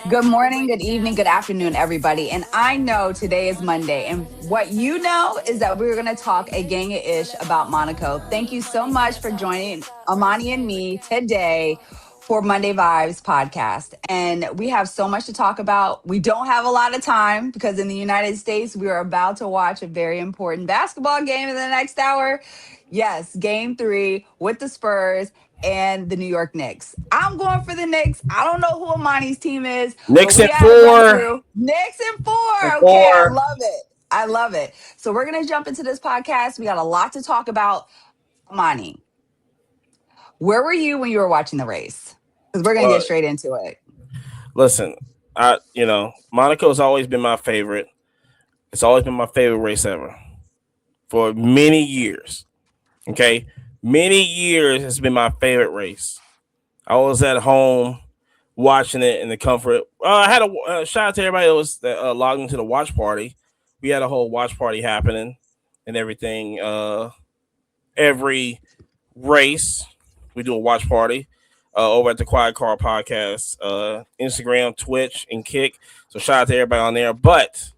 Good morning, good evening, good afternoon, everybody. And I know today is Monday. And what you know is that we're going to talk a gang of ish about Monaco. Thank you so much for joining Amani and me today for Monday Vibes podcast. And we have so much to talk about. We don't have a lot of time because in the United States, we are about to watch a very important basketball game in the next hour. Yes, game 3 with the Spurs and the New York Knicks. I'm going for the Knicks. I don't know who Amani's team is, but Knicks we at got to run four. through Knicks in 4. And Okay, I four. love it. I love it. So we're going to jump into this podcast. We got a lot to talk about. Amani, where were you when you were watching the race? Because we're going to Well, get straight into it. listen, Monaco's always been my favorite. It's always been my favorite race ever for many years. Okay, many years has been my favorite race. I was at home watching it in the comfort. I had a shout out to everybody that was logged into the watch party. We had a whole watch party happening and everything. Every race, we do a watch party over at the Quiet Car Podcast, Instagram, Twitch, and Kick. So shout out to everybody on there. But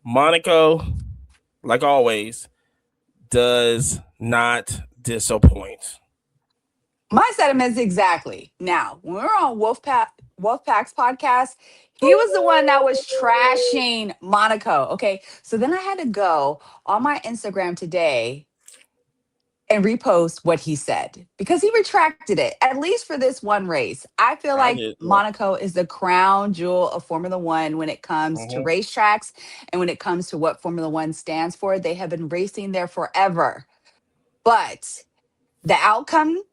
Monaco, like always, does not disappoint. My sentiments exactly. Now, when we were on Wolfpack's podcast, he was the one that was trashing Monaco. Okay. So then I had to go on my Instagram today and repost what he said because he retracted it, at least for this one race. I feel I like did. Yeah. Monaco is the crown jewel of Formula One when it comes to Mm-hmm. racetracks and when it comes to what Formula One stands for. They have been racing there forever. But the outcome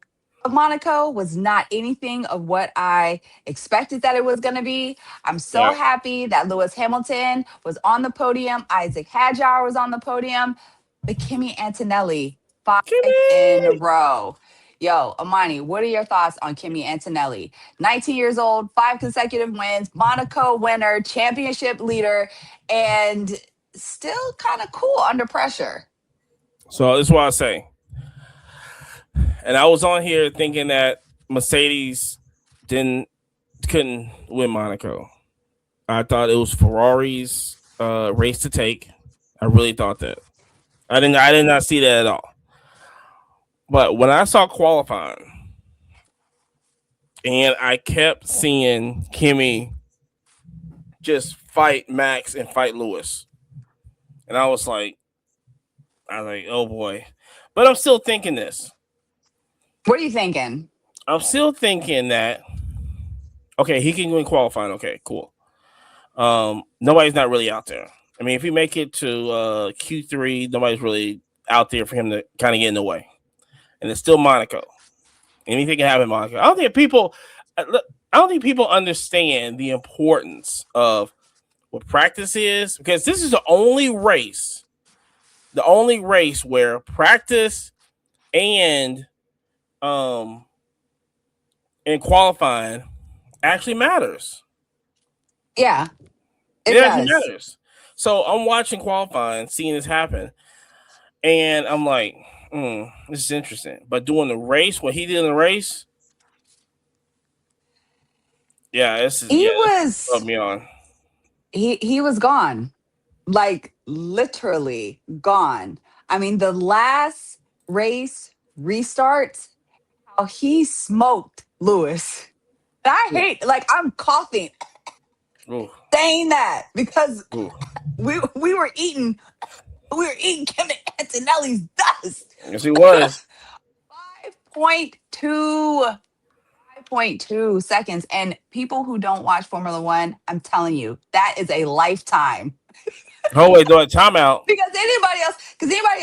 of Monaco was not anything of what I expected that it was going to be. I'm so Yeah. happy that Lewis Hamilton was on the podium, Isaac Hadjar was on the podium, but Kimi Antonelli, 5 in a Kimmy! row. Yo, Amani, what are your thoughts on Kimi Antonelli? 19 years old, 5 consecutive wins, Monaco winner, championship leader, and still kind of cool under pressure. So this is what I say. And I was on here thinking that Mercedes didn't couldn't win Monaco. I thought it was Ferrari's race to take. I really thought that. I did not see that at all. But when I saw qualifying and I kept seeing Kimmy just fight Max and fight Lewis. And I was like, oh boy. But I'm still thinking this. What are you thinking? I'm still thinking that okay, he can win qualifying. Okay, cool. Nobody's not really out there. I mean, if we make it to Q3, nobody's really out there for him to kind of get in the way. And it's still Monaco. Anything can happen in Monaco. I don't think people understand the importance of what practice is because this is the only race where practice and um and qualifying actually matters. Yeah, It it actually does. matters. So I'm watching qualifying, seeing this happen, and I'm like, this is interesting. But doing the race, what he did in the race, yeah, He this rubbed was me on. he was gone. Like literally gone. I mean, the last race restart, how he smoked Lewis. And I Ooh, hate, like, I'm coughing ooh, saying that because ooh. we were eating Kim Antonelli's dust. Yes, he was. 5.2 5.2 seconds. And people who don't watch Formula One, I'm telling you, that is a lifetime. Oh wait, doing timeout. Because anybody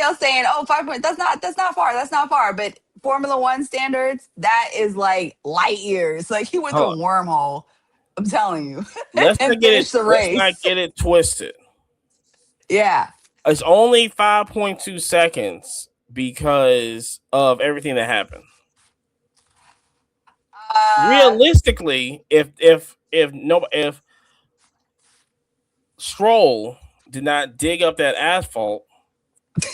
else saying, oh, 5 point, that's not far. That's not far. But Formula One standards, that is like light years. Like he went through Hold a on. wormhole. I'm telling you. Let's And not get it. finished the Let's not race. get it twisted. Yeah. It's only 5.2 seconds because of everything that happened. Uh Realistically, if Stroll did not dig up that asphalt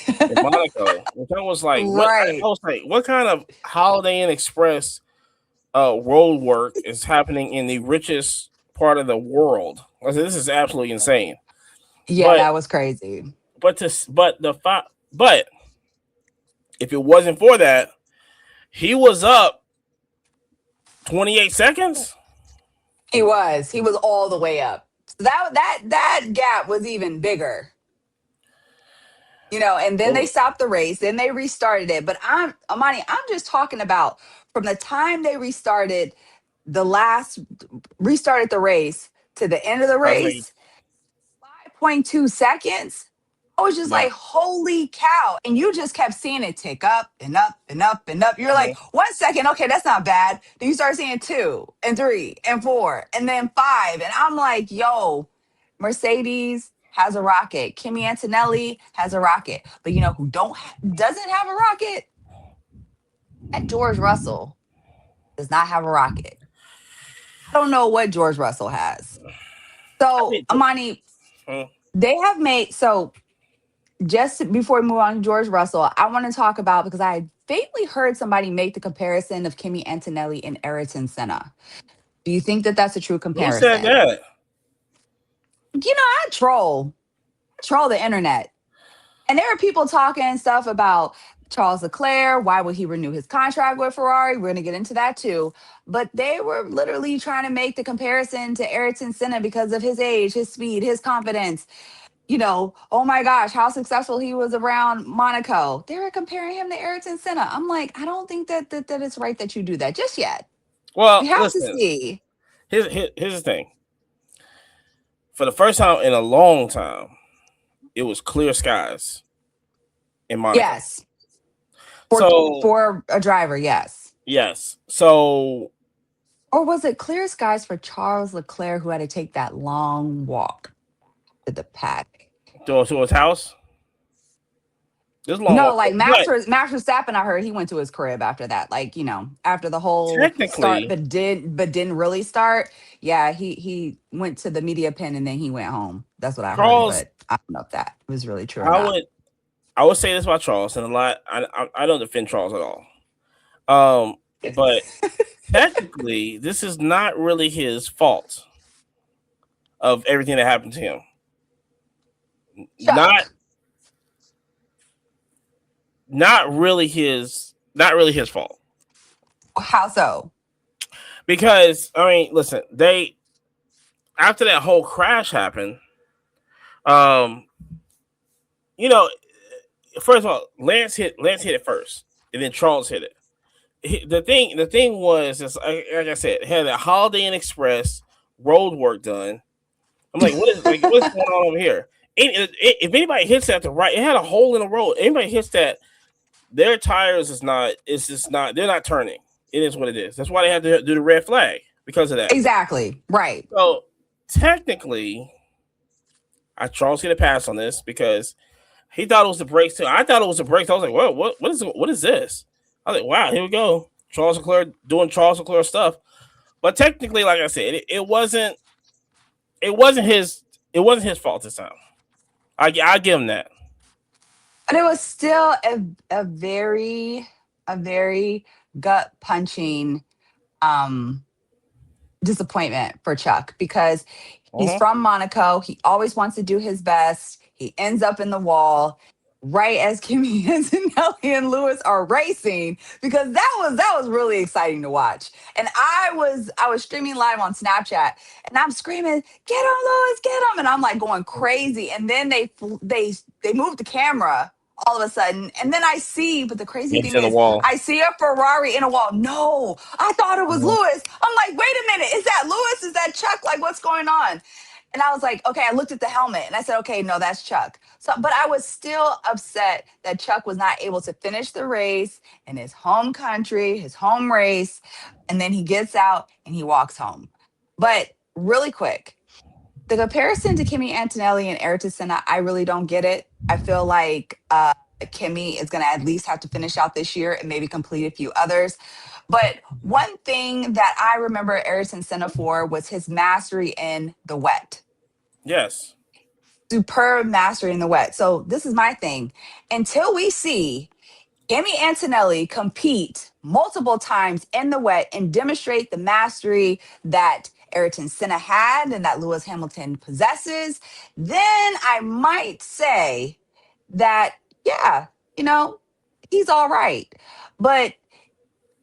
in Monaco, which I was like, right. what kind of Holiday Inn Express road work is happening in the richest part of the world. I said, this is absolutely insane. Yeah, But that was crazy. but to but the but if it wasn't for that, he was up 28 seconds. He was all the way up. So that gap was even bigger. And then they Well, stopped the race, then they restarted it. But I'm just talking about from the time they restarted the race to the end of the I was like, race, 5.2 seconds. I was just yeah. like, holy cow. And you just kept seeing it tick up and up and up and up. You're like, Mhm. 1 second, okay, that's not bad. Then you start seeing 2 and 3 and 4 and then 5. And I'm like, yo, Mercedes has a rocket. Kimi Antonelli has a rocket. But you know who doesn't have a rocket? That George Russell does not have a rocket. I don't know what George Russell has. I So, think. Amani, Mhm. they have made so just before we move on to George Russell, I want to talk about because I faintly heard somebody make the comparison of Kimi Antonelli and Ayrton Senna. Do you think that that's a true Who said comparison? that? I troll the internet, and there are people talking stuff about Charles Leclerc. Why would he renew his contract with Ferrari? We're going to get into that too. But they were literally trying to make the comparison to Ayrton Senna because of his age, his speed, his confidence. Oh my gosh, how successful he was around Monaco. They were comparing him to Ayrton Senna. I'm like, I don't think that it's right that you do that just yet. We Well, have to listen. see. Here's the thing. For the first time in a long time, it was clear skies in Monaco. Yes, for So for a driver, yes. yes. So Or was it clear skies for Charles Leclerc who had to take that long walk to the paddock? to his house. This long No, walk, like but Max Verstappen, I heard he went to his crib after that. Like, after the whole start, technically, but didn't really start. Yeah, he went to the media pen and then he went home. That's what I heard, Charles. but I don't know if that was really true or I not. would I would say this about Charles, and a lot. I don't defend Charles at all. But technically, this is not really his fault of everything that happened to him. Not Chuck, not really his fault. how so? Because I mean, listen, they after that whole crash happened, um, you know, first of all, Lance hit it first, and then Charles hit it. The thing was, just like I said, it had a Holiday Inn Express road work done. I'm like, what's going on over here? If anybody hits that the right, it had a hole in the road. Anybody hits that, their tires is not. It's just not. They're not turning. It is what it is. That's why they had to do the red flag because of that. Exactly. Right. So technically, I Charles get a pass on this because he thought it was the brakes too. I thought it was the brakes. I was like, well, what is this? I was like, wow, here we go. Charles Leclerc doing Charles Leclerc stuff. But technically, like I said, it wasn't his fault this time. I give him that. But it was still a very gut punching um disappointment for Chuck because he's Uh-huh. from Monaco. He always wants to do his best. He ends up in the wall right as Kimi Antonelli and Lewis are racing because that was really exciting to watch. And I was streaming live on Snapchat and I'm screaming, "Get him, Lewis, get him!" And I'm like going crazy. And then they moved the camera all of a sudden. And then but the crazy He's thing in the is, wall. I see a Ferrari in a wall. No, I thought it was Uh-huh. Lewis. I'm like, wait a minute, is that Lewis? Is that Chuck? Like, what's going on? And I was like, okay, I looked at the helmet and I said, okay, no, that's Chuck. So, but I was still upset that Chuck was not able to finish the race in his home country, his home race. And then he gets out and he walks home. But really quick, the comparison to Kimi Antonelli and Ayrton Senna, I really don't get it. I feel like Kimi is going to at least have to finish out this year and maybe complete a few others. But one thing that I remember Ayrton Senna for was his mastery in the wet. Yes. Superb mastery in the wet. So this is my thing. Until we see Kimi Antonelli compete multiple times in the wet and demonstrate the mastery that Ayrton Senna had and that Lewis Hamilton possesses, then I might say that, yeah, you know, he's all right. But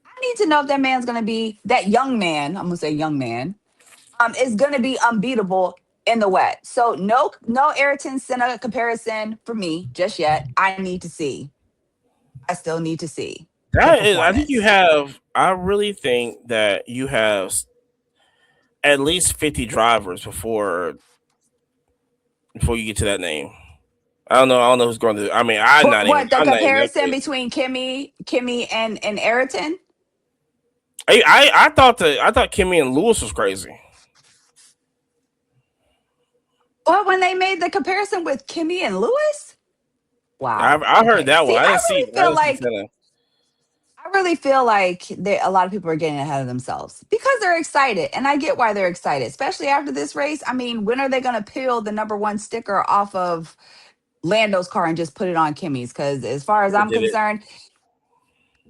I need to know if that man's going to be that young man. I'm going to say young man is going to be unbeatable in the wet. So no Ayrton Senna comparison for me just yet. I need to see. I still need to see the That is, I think you performance. have. I really think that you have at least 50 drivers before you get to that name. I don't know. I don't know who's going to. I mean, I'm But not even. what the I'm not even that comparison crazy. between Kimmy and Ayrton? I thought Kimmy and Lewis was crazy. Well, when they made the comparison with Kimmy and Lewis? Wow. I heard Okay. that See, one. I didn't see Senna. I really feel like a lot of people are getting ahead of themselves because they're excited. And I get why they're excited, especially after this race. I mean, when are they going to peel the number one sticker off of Lando's car and just put it on Kimmy's? Because as far as They I'm did it. concerned,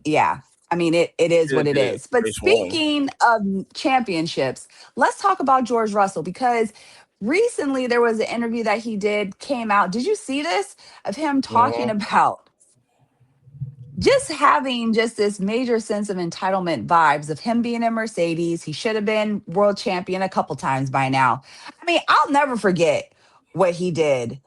yeah, I mean, it is what Did it it. is. But Race one. speaking of championships, let's talk about George Russell because recently there was an interview that he did came out. Did you see this of him talking Hmm. about just having just this major sense of entitlement vibes of him being in Mercedes? He should have been world champion a couple times by now. I mean, I'll never forget what he did,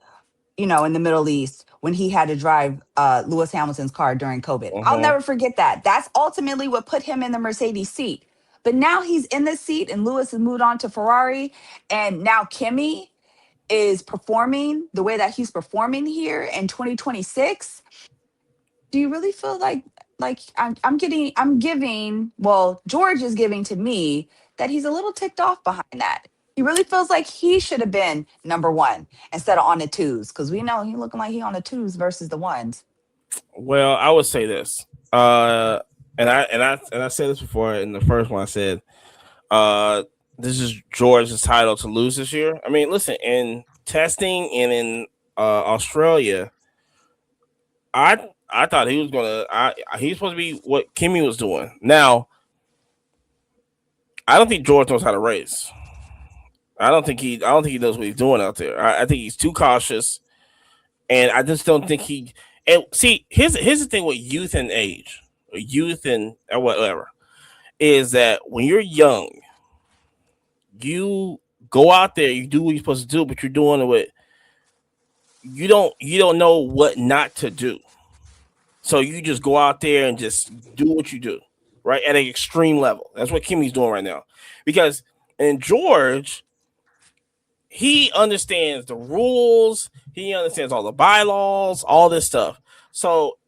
in the Middle East when he had to drive Lewis Hamilton's car during COVID. I'll Hmm. never forget that. That's ultimately what put him in the Mercedes seat. But now he's in the seat and Lewis has moved on to Ferrari. And now Kimmy is performing the way that he's performing here in 2026. Do you really feel like I'm giving, well, George is giving to me that he's a little ticked off behind that. He really feels like he should have been number one instead of on the twos because we know he looking like he on the twos versus the ones. Well, I would say this. And I said this before in the first one. I said, uh, this is George's title to lose this year. I mean, listen, in testing and in Australia, I thought he was gonna. He's supposed to be what Kimmy was doing. Now, I don't think George knows how to race. I don't think he knows what he's doing out there. I think he's too cautious, and I just don't think he. And see, here's the thing with youth and age, youth and whatever, is that when you're young, you go out there, you do what you're supposed to do, but you're doing it with you don't know what not to do. So you just go out there and just do what you do, right? At an extreme level. That's what Kimmy's doing right now. Because in George, he understands the rules, he understands all the bylaws, all this stuff. So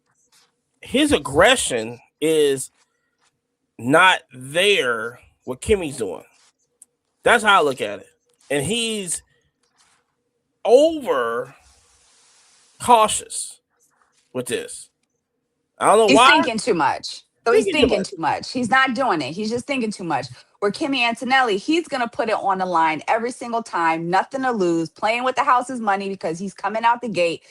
his aggression is not there what Kimmy's doing. That's how I look at it. And he's over cautious with this. I don't know He's why. thinking too much. So he's Thinking too thinking much. too much. He's not doing it. He's just thinking too much. Where Kimmy Antonelli, he's gonna put it on the line every single time, nothing to lose, playing with the house's money because he's coming out the gate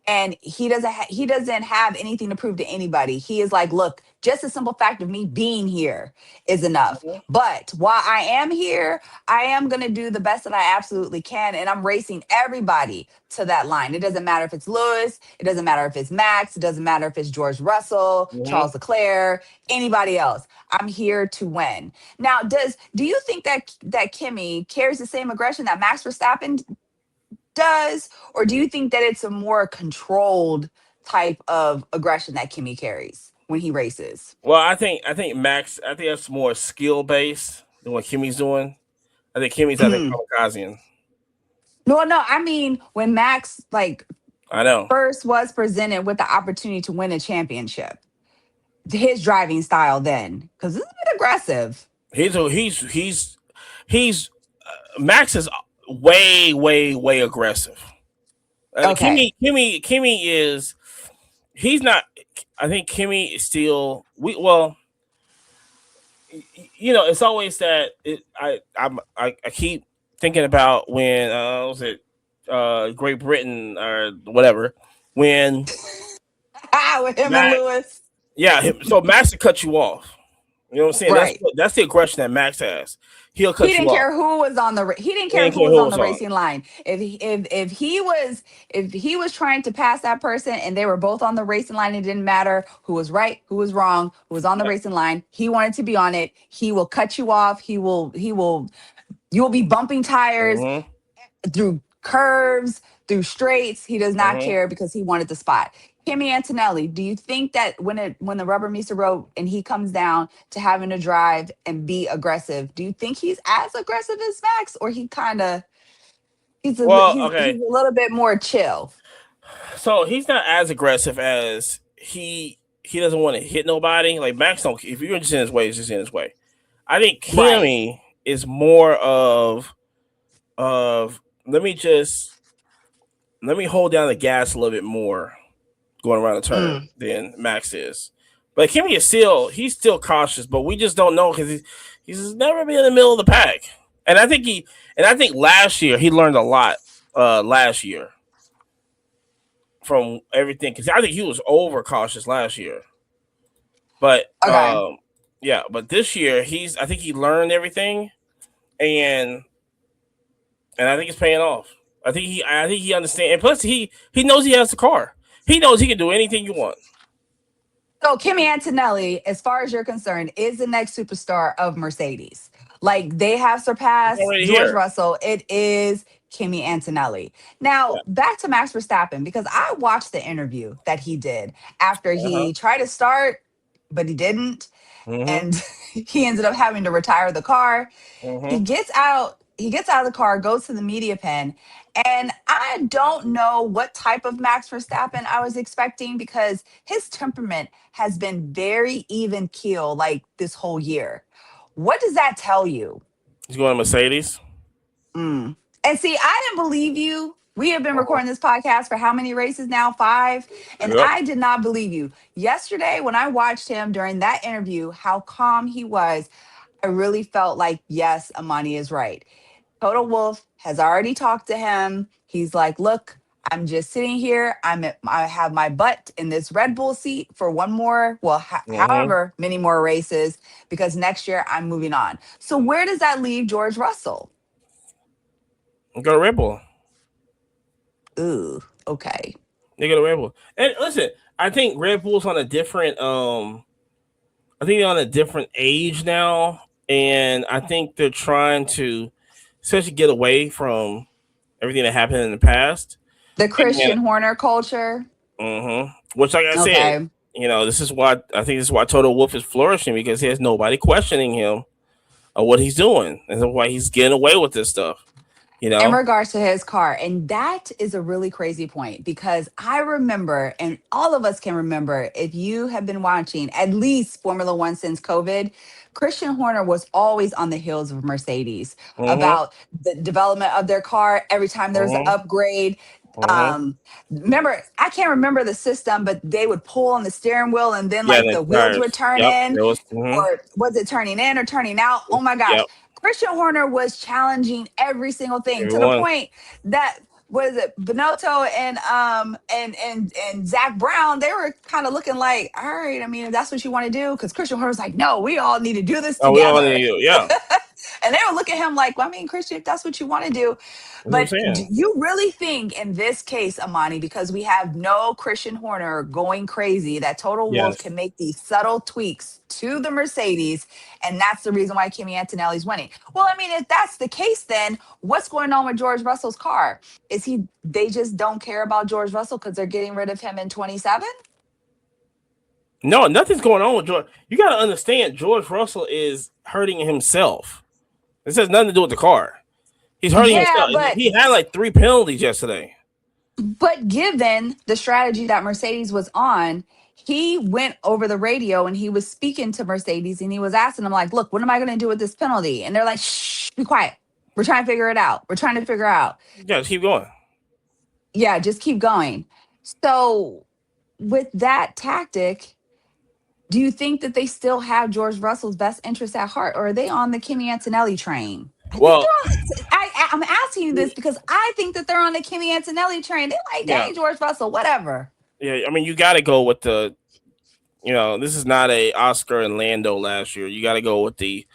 and he doesn't have anything to prove to anybody. He is like, look, just the simple fact of me being here is enough. Mhm. But while I am here, I am going to do the best that I absolutely can, and I'm racing everybody to that line. It doesn't matter if it's Lewis, it doesn't matter if it's Max, it doesn't matter if it's George Russell, Mhm. Charles Leclerc, anybody else. I'm here to win. Now, do you think that Kimmy carries the same aggression that Max Verstappen does, or do you think that it's a more controlled type of aggression that Kimmy carries when he races? Well, I think Max. I think that's more skill based than what Kimmy's doing. I think Kimmy's I think No, kamikaze. no, I mean when Max I know first was presented with the opportunity to win a championship, his driving style then, because it's a bit aggressive. he's Max is way aggressive. Okay. Kimmy is he's not. I think Kimmy is still we well. It's always that I keep thinking about when was it Great Britain or whatever when With him and Max Lewis. so Max cut you off, You know what I'm saying? Right. That's the aggression that Max has. He'll He cut you didn't off. care who was on the he didn't He care didn't who care was who on was the on. racing line. If he was trying to pass that person and they were both on the racing line, it didn't matter who was right, who was wrong, who was on the Yeah. racing line. He wanted to be on it. He will cut you off. He will you will be bumping tires Mm-hmm. through curves, through straights. He does not Mm-hmm. care because he wanted the spot. Kimmy Antonelli, do you think that when the rubber meets the road and he comes down to having to drive and be aggressive, do you think he's as aggressive as Max, or he kind of Well, he's okay. a little bit more chill? So he's not as aggressive as he doesn't want to hit nobody. Like Max don't. If you're just in his way, he's just in his way. I think Right. Kimmy is more of let me hold down the gas a little bit more going around the turn Mm. than Max is. But Kimmy is still cautious, but we just don't know because he's never been in the middle of the pack. And I think last year he learned a lot. Last year from everything because I think he was overcautious last year. But Okay. yeah, but this year I think he learned everything and I think it's paying off. I think he understands. And plus, he knows he has the car. He knows he can do anything you want. So Kimmy Antonelli, as far as you're concerned, is the next superstar of Mercedes. Like they have It's surpassed already George here. Russell. It is Kimmy Antonelli. Yeah. Now, back to Max Verstappen, because I watched the interview that he did after Uh huh. he tried to start, but he didn't. Mhm. And he ended up having to retire the car. Mhm. He gets out of the car, goes to the media pen, and I don't know what type of Max Verstappen I was expecting because his temperament has been very even keel like this whole year. What does that tell you? He's going to Mercedes. Mm. And see, I didn't believe you. We have been Uh-huh. recording this podcast for how many races now? 5. And Yep. I did not believe you. Yesterday, when I watched him during that interview, how calm he was, I really felt like, yes, Amani is right. Total Wolf has already talked to him. He's like, look, I'm just sitting here. I have my butt in this Red Bull seat for one more, well, Mhm. however many more races, because next year I'm moving on. So where does that leave George Russell? Go to Red Bull. Ooh, okay. They go to Red Bull. And listen, I think Red Bull's on a different. I think they're on a different age now, and I think they're trying to, especially get away from everything that happened in the past. The And Christian Horner culture. which, like I said, Okay. this is why I think this is why Toto Wolff is flourishing because there's nobody questioning him of what he's doing, and that's why he's getting away with this stuff. You In know. regards to his car. And that is a really crazy point because I remember, and all of us can remember, if you have been watching at least Formula One since COVID, Christian Horner was always on the heels of Mercedes Mm-hmm. about the development of their car. Every time there's an Mm-hmm. upgrade, Mm-hmm. remember, I can't remember the system, but they would pull on the steering wheel and then Yeah, like the the wheels would tires. turn Yep. in, There was. Mm-hmm. or was it turning in or turning out? Oh my gosh. Yep. Christian Horner was challenging every single thing to the Everyone. point that was it Bonotto and Zach Brown, they were kind of looking like, all right, I mean, if that's what you want to do, because Christian Horner's like, no, we all need to do this Oh, we all need together. you. Yeah. And they would look at him like, well, I mean, Christian, if that's what you want to do. That's what I'm But do saying. you really think in this case, Amani, because we have no Christian Horner going crazy, that Total Wolf Yes. can make these subtle tweaks to the Mercedes, and that's the reason why Kimi Antonelli's winning? Well, I mean, if that's the case, then what's going on with George Russell's car? Is he? They just don't care about George Russell because they're getting rid of him in 27? No, nothing's going on with George. You got to understand, George Russell is hurting himself. This has nothing to do with the car. He's hurting Yeah, himself. but He had like 3 penalties yesterday. given the strategy that Mercedes was on, he went over the radio and he was speaking to Mercedes and he was asking them, like, look, what am I going to do with this penalty? And they're like, shh, be quiet. We're trying to figure it out. We're trying to figure out. Yeah, just keep going. Yeah, just keep going. So, with that tactic, do you think that they still have George Russell's best interest at heart, or are they on the Kimi Antonelli train? I think Well, they're on. I'm asking you this because I think that they're on the Kimi Antonelli train. They're like, yeah, dang, George Russell, whatever. yeah. I mean, you got to go with This is not a Oscar and Lando last year. You got to go with the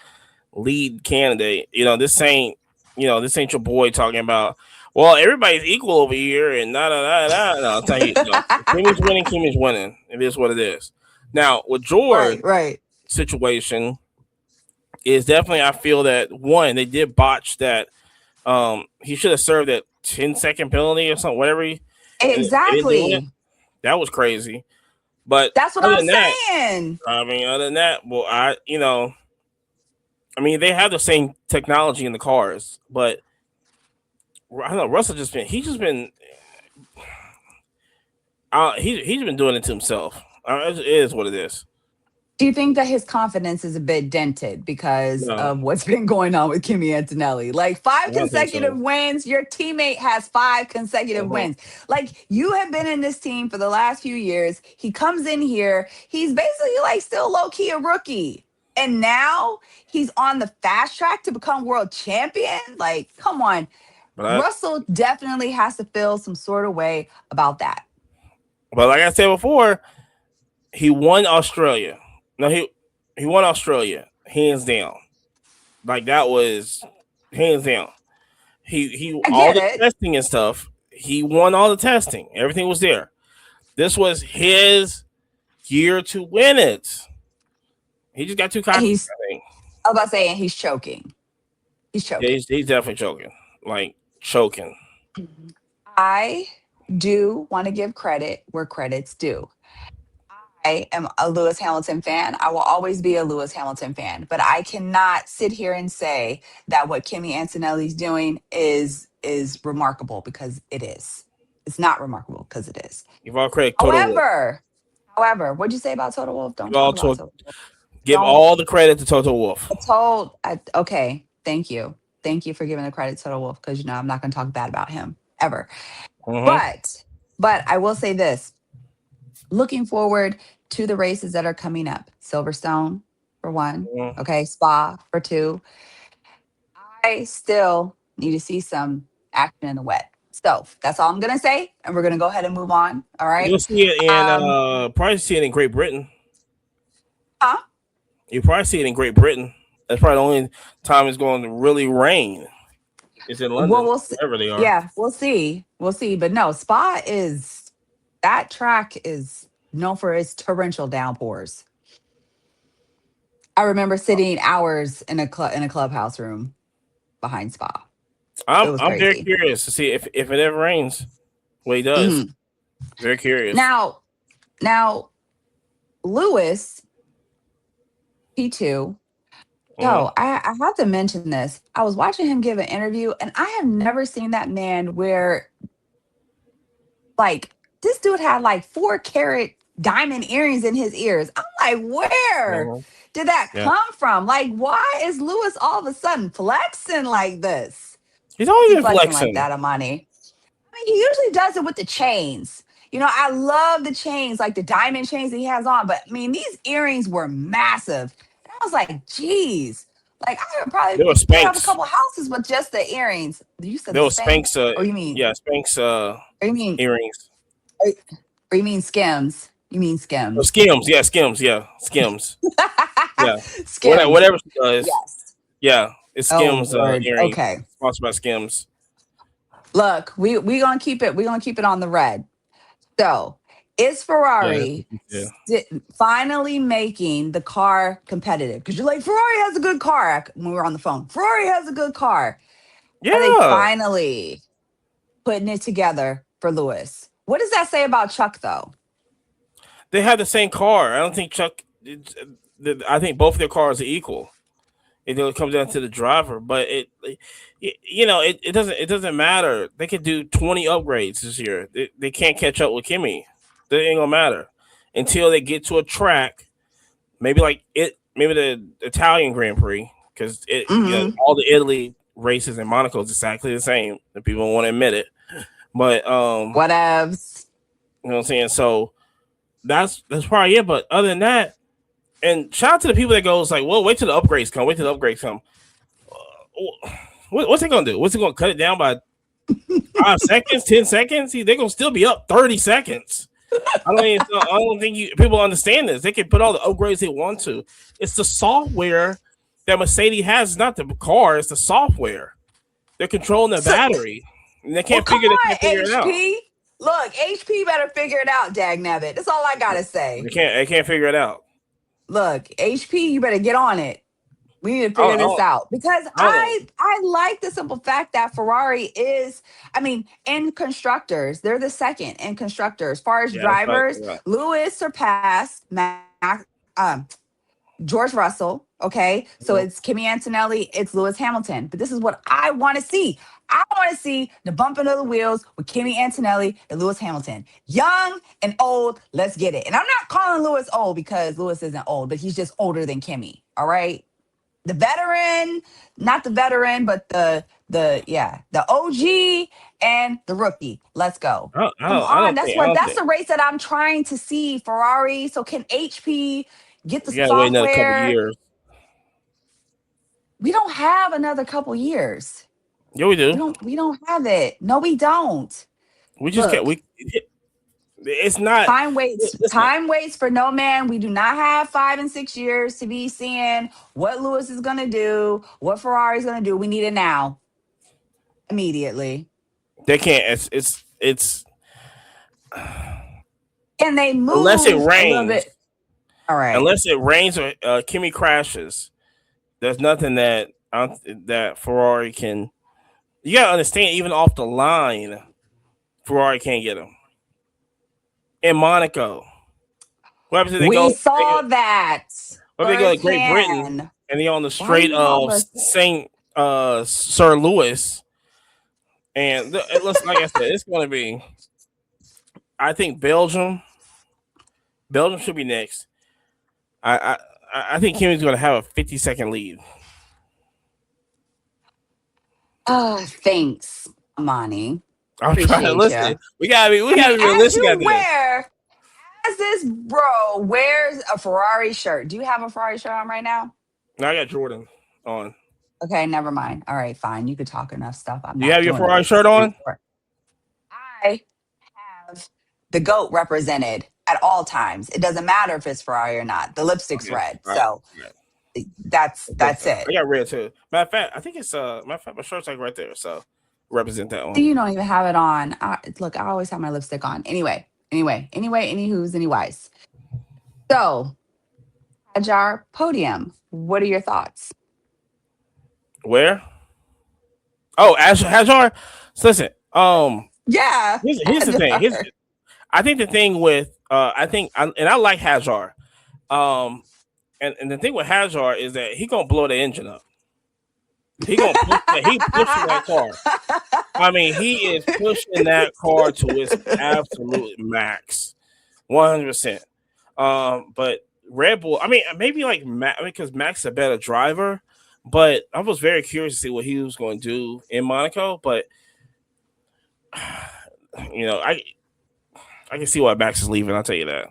lead candidate. This ain't your boy talking about. Well, everybody's equal over here, and nah, nah, nah, nah. No, I'll tell you, no. Kimmy's winning. Kimmy's winning. It is what it is. Now with George Right. situation is definitely. I feel that one they did botch that. He should have served that 10-second penalty or something, whatever. And they didn't do it. Exactly. That was crazy. But That's what other I'm than that, saying. well, they have the same technology in the cars, but I don't know. Russell he's been he's been doing it to himself. It is what it is. Do you think that his confidence is a bit dented because No, of what's been going on with Kimi Antonelli? Like five I don't think consecutive so. wins, your teammate has five consecutive Mhm. wins. Like you have been in this team for the last few years. He comes in here, he's basically like still low key a rookie. And now he's on the fast track to become world champion. Like, come on. But Russell definitely has to feel some sort of way about that. like I said before, he won Australia. No, he won Australia hands down. Like that was hands down. He I all get the it. testing and stuff. He won all the testing. Everything was there. This was his year to win it. He just got too And cocky. he's I think. I was about to say, and he's choking. He's Yeah, choking. he's definitely choking. Like choking. I do want to give credit where credit's due. I am a Lewis Hamilton fan. I will always be a Lewis Hamilton fan, but I cannot sit here and say that what Kimi Antonelli's doing is remarkable because it is. It's not remarkable because it is. Give all credit Total Wolf. However, what'd you say about Total Wolf? Don't Give talk all about to, Total Wolf. give Don't. all the credit to Total Wolf. Okay. Thank you. Thank you for giving the credit to Total Wolf because I'm not going to talk bad about him ever. Mm-hmm. But I will say this: looking forward to the races that are coming up. Silverstone for one, Mm-hmm. okay, Spa for two. I still need to see some action in the wet. So that's all I'm gonna say, and we're gonna go ahead and move on. All right. You'll see it in Um, probably see it in Great Britain. huh? You probably see it in Great Britain. That's probably the only time it's going to really rain. It's in Well, London, we'll see. wherever they are. Yeah, we'll see. We'll see. But no, Spa is that track is known for its torrential downpours. I remember sitting hours in a clubhouse room behind Spa. It was I'm very crazy. curious to see if it ever rains. What he does. Mhm. Very curious. Now, Lewis P2. Mm-hmm. I have to mention this. I was watching him give an interview, and I have never seen that man where like this dude had like 4 carat diamond earrings in his ears. I'm like, where Mm-hmm. did that Yeah, come from? Like, why is Lewis all of a sudden flexing like this? he's Why is always he been flexing like flexing. that, Amani? I mean, he usually does it with the chains. I love the chains, like the diamond chains that he has on. But I mean, these earrings were massive. And I was like, geez, like I could There probably was put up a Spanx. couple houses with just the earrings. You said There the was Spanx. Spanx, or you mean, Yeah, Spanx or you mean, earrings. or, or you mean Skims? You mean Oh, Skims? Skims. Yeah, Skims. Yeah, Skims. Yeah, Skims. whatever she does. Yes. Yeah, it's Oh Skims Lord. earrings. Okay. Sponsored by Skims. Look, we gonna keep it. We gonna keep it on the red. So, is Yeah, that's what Ferrari she said. finally making the car competitive? Because you're like, Ferrari has a good car when we were on the phone. Ferrari has a good car. Are they Yeah, finally putting it together for Lewis? What does that say about Chuck, though? they have the same car. I don't think Chuck. I think both of their cars are equal. It comes down to the driver, but it doesn't matter. They could do 20 upgrades this year. They can't catch up with Kimmy. That ain't gonna matter until they get to a track. Maybe maybe the Italian Grand Prix, because Hmm. all the Italy races in Monaco is exactly the same. And people don't want to admit it, but Whatevs. you know what I'm saying. So that's probably it. But other than that, and shout out to the people that goes like, well, wait till the upgrades come. Wait till the upgrades come. What's it gonna do? What's it gonna cut it down by 5 seconds, 10 seconds? See, they're gonna still be up 30 seconds. I don't think people understand this. They can put all the upgrades they want to. It's the software that Mercedes has, not the car. It's the software. They're controlling the So, battery, and well, come they on, can't figure it out. HP. Look, HP better figure it out, dag nabbit. That's all I gotta say. They can't figure it out. Look, HP, you better get on it. We need to I figure don't, this out because I don't know. I like the simple fact that Ferrari is, I mean, in constructors, they're the second in constructors. As far as Yeah, that's right. drivers, Yeah. Lewis surpassed George Russell. Okay, so it's Mhm. Kimi Antonelli, it's Lewis Hamilton. But this is what I want to see. I want to see the bumping of the wheels with Kimi Antonelli and Lewis Hamilton. Young and old, let's get it. And I'm not calling Lewis old because Lewis isn't old, but he's just older than Kimi. All right, the veteran, not the veteran, but the OG and the rookie. Let's go. Come on, I don't that's think the race that I'm trying to see. Ferrari. So can HP get the we gotta wait another couple software? years. We don't have another couple years. Yeah, we do. We don't have it. No, we don't. We just can't. Look, It's not. Listen, time waits for no man. We do not have 5 and 6 years to be seeing what Lewis is gonna do, what Ferrari's gonna do. We need it now. Immediately. they can't. It's And they unless it move a little rains. bit. All right. Unless it rains or Kimmy crashes, there's nothing that Ferrari can. You gotta understand, even off the line, Ferrari can't get him. In Monaco, what happens if they We go? saw that What if they go to Great Britain firsthand. and they on the Why straight you of always Saint Sir Louis? And it looks like I said, it's going to be. I think Belgium should be next. I I think Kimmy's going to have a 50-second lead. thanks, Amani. I'm trying to Appreciate listen. you. We I mean, gotta be realistic at this. as this bro wears a Ferrari shirt. Do you have a Ferrari shirt on right now? Now I got Jordan on. Okay, never mind. All right, fine. You could talk enough stuff. I'm Do you not have your doing Ferrari this. shirt on? I have the goat represented at all times. It doesn't matter if it's Ferrari or not. The lipstick's Okay. red. All right. So All right. that's it. I got red too. Matter of fact, I think it's matter of fact, my shirt's like right there. So represent that one. You don't even have it on. Look, I always have my lipstick on. Anyway, any who's, any whys. So, Hajar podium. What are your thoughts? Where? Oh, Hajar. So listen. Yeah, Here's the thing. Hajar. I think the thing with and I like Hajar. And the thing with Hajar is that he gonna blow the engine up. He gonna he pushing that car. I mean, he is pushing that car to its absolute max, 100%. But Red Bull, I mean, maybe like because Max is a better driver, but I was very curious to see what he was going to do in Monaco. But you know, I can see why Max is leaving. I'll tell you that.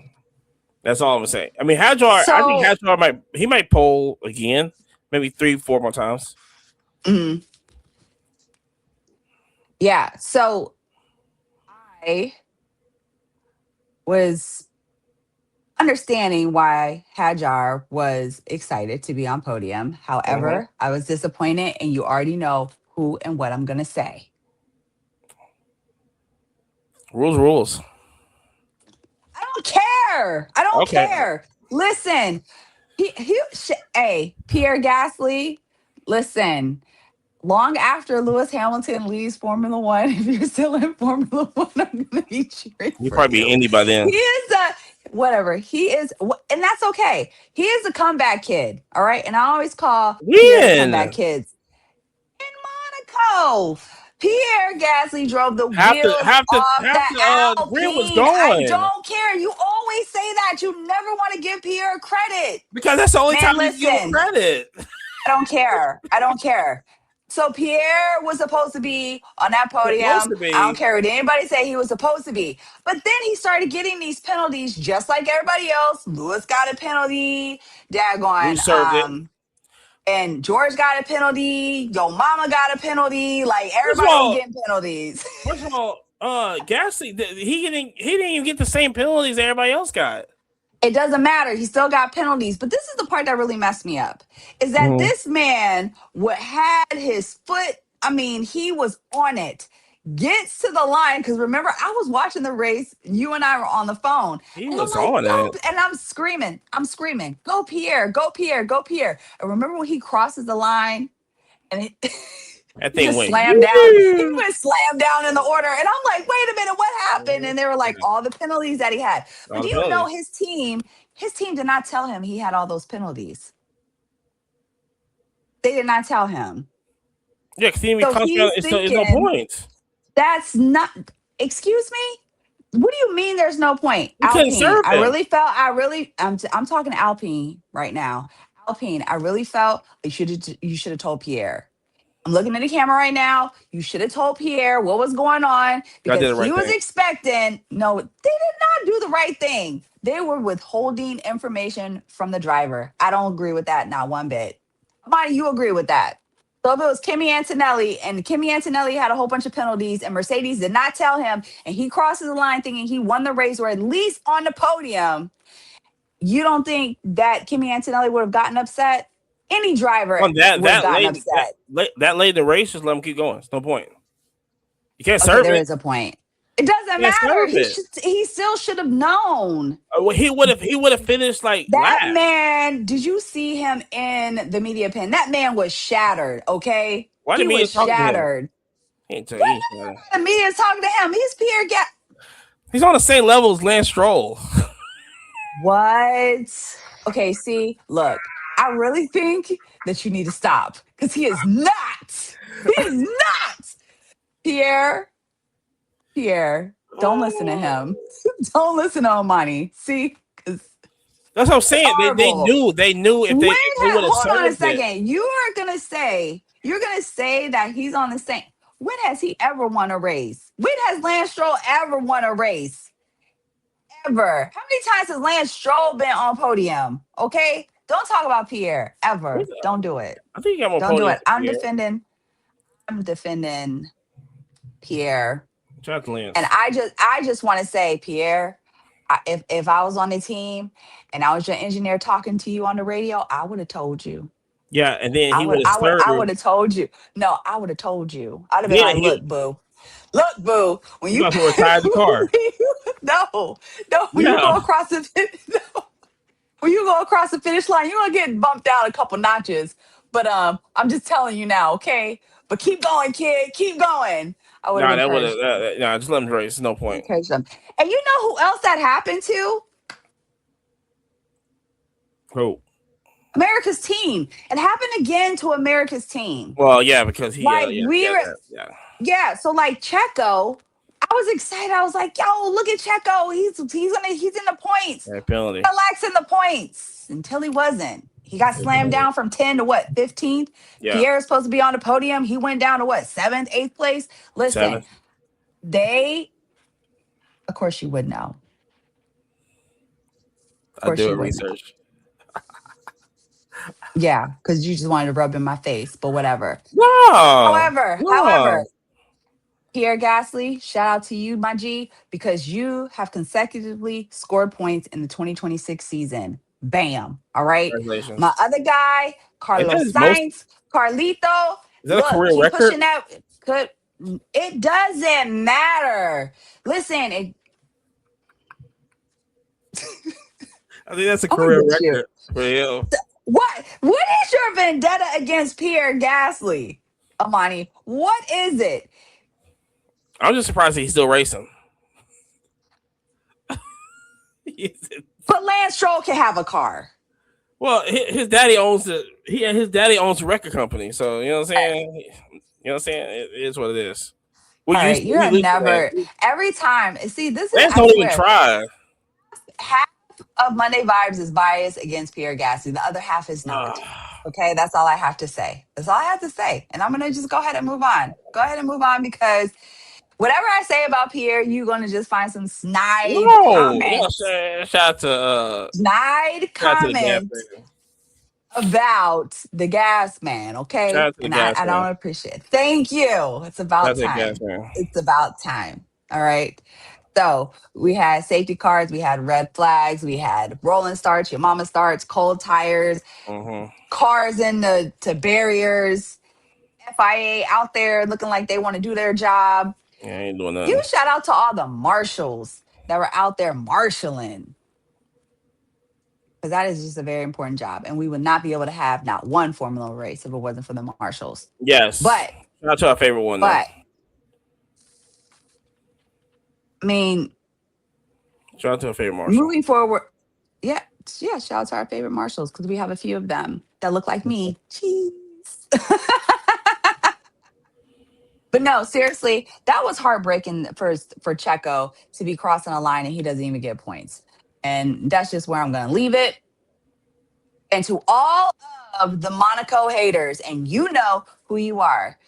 That's all I'm gonna say. I mean, Hajar, I think So, Hajar might pole again, maybe 3, 4 more times. mm, yeah. So I was understanding why Hajar was excited to be on podium. Mm-hmm. However, I was disappointed, and you already know who and what I'm gonna say. Rules. I don't care. I don't Okay. care. Listen, hey, Pierre Gasly, listen, long after Lewis Hamilton leaves Formula One, if you're still in Formula One, I'm going to be cheering You'll for probably be you. Indy by He then. is whatever. He is, and that's okay. He is a comeback kid. All right. And I always call Pierre the comeback When kids. In Monaco, Pierre Gasly drove the wheels half off the the grid was Alpine. I gone don't care. You always say that. You never want to give Pierre credit. because that's the only Man, time you give him listen, credit. I don't care. I don't care. So Pierre was supposed to be on that Supposed podium. to I don't be. care what anybody say, he was supposed to be. But then he started getting these penalties just like everybody else. Lewis got a penalty. We Daggone. served it. And George got a penalty. Yo mama got a penalty. Like First of everybody was all, getting penalties. first of all, Gasly, he didn't even get the same penalties everybody else got. It doesn't matter. He still got penalties. But this is the part that really messed me up is that Mhm. this man had his foot, I mean, he was on it, gets to the line. Because remember, I was watching the race. You and I were on the phone. He And I'm was like, on it. go. And I'm screaming, go Pierre, go Pierre, go Pierre. And remember when he crosses the line and That he thing just went. slammed down. He went slammed down in the order. And I'm like, wait a minute, what happened? And they were like, Yeah, all the penalties that he had. But all do the you know penalties. his team did not tell him he had all those penalties. They did not tell him. Yeah, because he didn't even So concentrate on he's it's no thinking, points. that's not, excuse me? What do you mean there's no point? We couldn't Alpine, serve him. I'm talking Alpine right now. Alpine, I really felt you should have told Pierre. I'm looking at the camera right now. You should have told Pierre what was going on I because did the he right was thing. expecting. No, they did not do the right thing. They were withholding information from the driver. I don't agree with that, not one bit. Monty, you agree with that? So if it was Kimi Antonelli and Kimi Antonelli had a whole bunch of penalties and Mercedes did not tell him and he crosses the line thinking he won the race or at least on the podium, you don't think that Kimi Antonelli would have gotten upset? Any driver On that would have that gotten late that upset. that late in the race, just let him keep going. It's no point. You can't Okay, serve there it. is a point. It doesn't You can't matter. serve He it. should. He still should have known. Well, he would have finished like That last. man. Did you see him in the media pen? That man was shattered. Okay, Why he did me was talking to him? shattered. He ain't tell What? he ain't tell The media is talking to him. He's Pierre. He's on the same level as Lance Stroll. What? Okay. See, look. I really think that you need to stop because he is not. He is not Pierre. Pierre. Don't listen to him. Don't listen to Omani. See, because That's what I'm it's saying. They horrible. knew if When they would have hold on a served it. second. You're gonna say that he's on the same. When has he ever won a race? When has Lance Stroll ever won a race? Ever. How many times has Lance Stroll been on podium? Okay? Don't talk about Pierre. Ever. Don't do it. I think he got more Don't do podiums it. than Pierre. I'm defending Pierre. Shout out to And Lance. I just want to say, Pierre, if I was on the team and I was your engineer talking to you on the radio, I would have told you. Yeah, and then I he would, would have I would, I would served. have told you. No, I would have told you. I'd have been Then like, look, boo, when you you, might as well retire the car. no, no, when you Yeah. go across the, no, when you go across the finish line, you're gonna get bumped out a couple notches. But I'm just telling you now, okay? But keep going, kid, keep going. I would have Nah, that would have. encouraged them. Nah, just let him race. No point. Encouraged them. And you know who else that happened to? Cool. America's team. It happened again to America's team. Well, yeah, because he. Like we Yeah, were, yeah. yeah. So like Checo, I was excited. I was like, yo, look at Checo. He's in the points. Yeah, penalty. Relax in the points until he wasn't. He got Yeah, slammed penalty. down from 10 to what, 15th? Yeah, Pierre is supposed to be on the podium. He went down to what, seventh, eighth place? Listen, 7th. they, of course you would know. Of I course do you a would know. research. Yeah, because you just wanted to rub in my face, but whatever. No, However, no. Pierre Gasly, shout out to you, my G, because you have consecutively scored points in the 2026 season. Bam. All right. My Congratulations. other guy, And that Carlos is most. Sainz, Carlito, Is that a look, career keep record? pushing that. Could it doesn't matter. Listen, I think that's a I'm gonna career get you. record for you. What is your vendetta against Pierre Gasly, Amani? What is it? I'm just surprised he's still racing. But Lance Stroll can have a car. Well, his daddy owns the his daddy owns the record company, so you know what I'm saying. You know what I'm saying. It is what it is. All right, We you're used to never that. every time. See, this is Lance I don't even swear, try. half of Monday Vibes is biased against Pierre Gasly. The other half is not. Okay, that's all I have to say. That's all I have to say. And I'm gonna just go ahead and move on. Go ahead and move on because whatever I say about Pierre, you're gonna just find some snide No, comments. Snide shout out to the gas comments man. about the gas man, Shout okay? out to the And I, gas I man. don't appreciate it. Thank you. It's Shout about out to the gas time. man. It's about time. All right. So we had safety cars, we had red flags, we had rolling starts, your mama starts, cold tires, Mm-hmm. cars in the to barriers, FIA out there looking like they want to do their job. Yeah, I ain't doing You nothing. shout out to all the marshals that were out there marshaling, because that is just a very important job. And we would not be able to have not one Formula race if it wasn't for the marshals. Yes. But, Shout out to our favorite one though. but, I mean, Shout out to our favorite Marshall. moving forward, yeah, yeah, shout out to our favorite marshals because we have a few of them that look like me. Cheese. But no, seriously, that was heartbreaking for Checo to be crossing a line and he doesn't even get points. And that's just where I'm going to leave it. And to all of the Monaco haters, and you know who you are.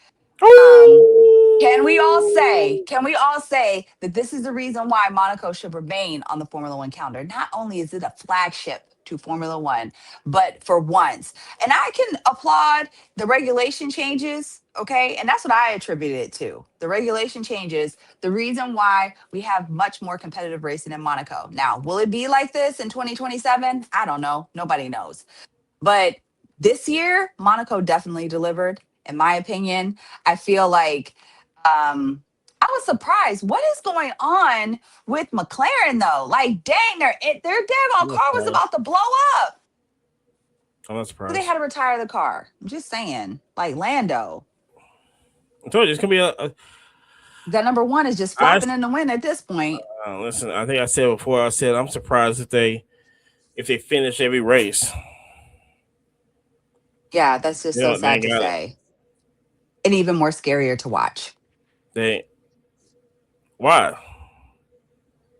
Um, can we all say that this is the reason why Monaco should remain on the Formula One calendar? Not only is it a flagship to Formula One, but for once. And I can applaud the regulation changes, okay? And that's what I attribute it to. The regulation changes, the reason why we have much more competitive racing in Monaco. Now, will it be like this in 2027? I don't know. Nobody knows. But this year, Monaco definitely delivered, in my opinion. I feel like I was surprised. What is going on with McLaren though? Like, dang, their daggone I'm not car was surprised. about to blow up. I'm not But they surprised. had to retire the car. I'm just saying, like Lando. I told you it's gonna be a That number one is just I flopping in the wind at this point. listen. I think I said before. I said I'm surprised if they finish every race. Yeah, that's just so They sad ain't to got it. say. And even more scarier to watch. They why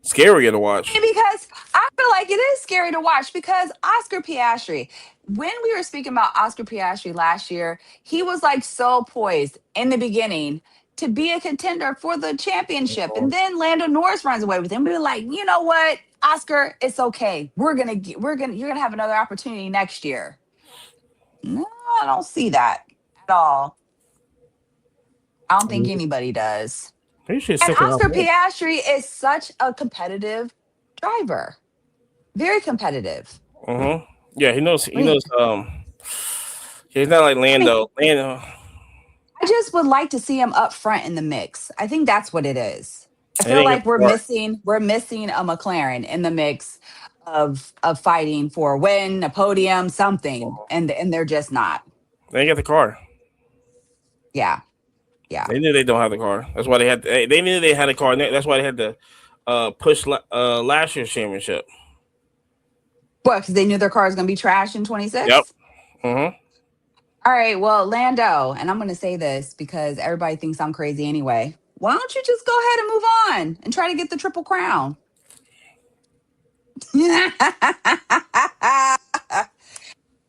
scarier to watch. Because I feel like it is scary to watch because Oscar Piastri, when we were speaking about Oscar Piastri last year, he was like so poised in the beginning to be a contender for the championship. And then Lando Norris runs away with him. We were like, you know what, Oscar, it's okay. You're gonna have another opportunity next year. No, I don't see that at all. I don't think anybody does. He should And stick around Oscar more. Piastri is such a competitive driver. Very competitive. Mm-hmm. Yeah, he knows. I He mean, knows. He's not like I mean, Lando. Lando. I just would like to see him up front in the mix. I think that's what it is. I They feel didn't get like the car. we're missing a McLaren in the mix of fighting for a win, a podium, something, and they're just not. They didn't get the car. Yeah, yeah. They knew they don't have the car. That's why they had. They knew they had a car. That's why they had to push last year's championship. What? Because they knew their car was going to be trashed in Yep. 26. Mm-hmm. All right. Well, Lando, and I'm going to say this because everybody thinks I'm crazy anyway. Why don't you just go ahead and move on and try to get the triple crown?